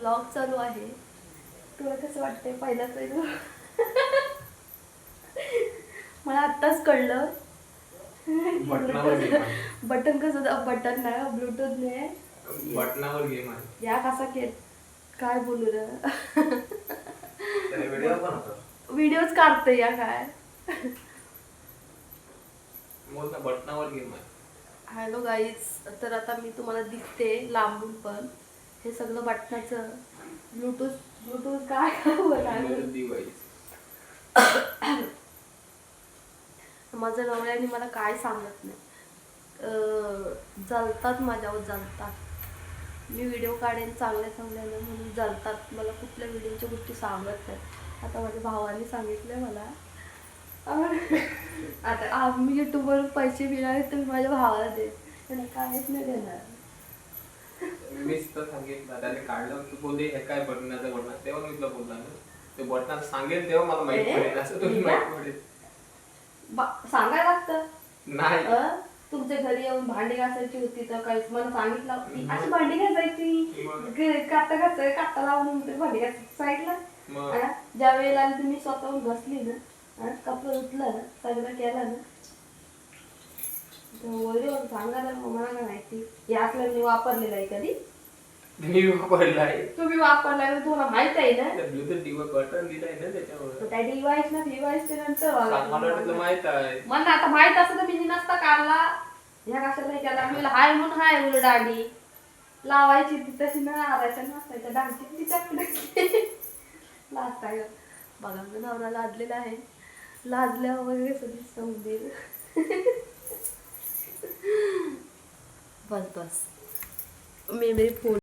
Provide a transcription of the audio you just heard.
Blog चालू आहे. तुला कसं वाटतंय पहिलाच आहे तू? मला आत्ताच कळलं बटन कसं बटन नाही ब्लूटूथ नाही बटनावर गेम आहे या कसा खेळ काय बोलू रे व्हिडिओ पण होता व्हिडिओच काढते या काय बटनावर गेम आहे. हॅलो गाईज, तर आता मी तुम्हाला दिसते लांबून पण हे सगळं बटनाचं ब्लूटूथ काय माझ्या नवऱ्याने मला काय सांगत नाही. जळतात माझ्यावर जळतात. मी व्हिडिओ काढेन चांगल्या म्हणून जळतात. मला कुठल्या व्हिडिओच्या गोष्टी सांगत नाही. आता माझ्या भावाने सांगितलं मला आता मी युट्यूबवरून पैसे मिळाले तर मी माझ्या भावाला दे त्याला काहीच नाही देणार. मीच तर सांगितलं त्याने काढलं तू बोलली हे काय बटनाचं बटन तेव्हा मी तुला बोलला ना ते बटनाचं सांगेल तेव्हा मला माहित पडेल असं तुम्ही माहित पडेल सांगायला लागतं नाही. तुमच्या घरी येऊन भांडी घासायची होती तर काहीच मला सांगितलं अशी भांडी घासायची काटा लावून भांडी घासायची साईडला. ज्या वेळेला तुम्ही स्वतःहून घसली ना कपडे उठलं ना सगळं केलं ना सांगायला मला काय माहिती हे असलं मी वापरलेलं आहे कधी मी वापरला आहे तुम्ही वापरलाय तुम्हाला माहित आहे ना ब्लूटूथ बटन दिलाय ना त्याच्यावर त्या डिवाइस ना डिवाइस ते नंतर मला माहित आहे मला आता माहित असं तर मी नसता काढला ह्या कशाला केला मी हाय म्हणून हाय उलट दाढी लावायची ती तशी न आरायच्या नसायच्या डान्सिंग तिच्याकडे लाजताय बघा मी नवरा लाजलेला आहे लाजल्या वगैरे सगळी समजेल. बस मेमरी फोन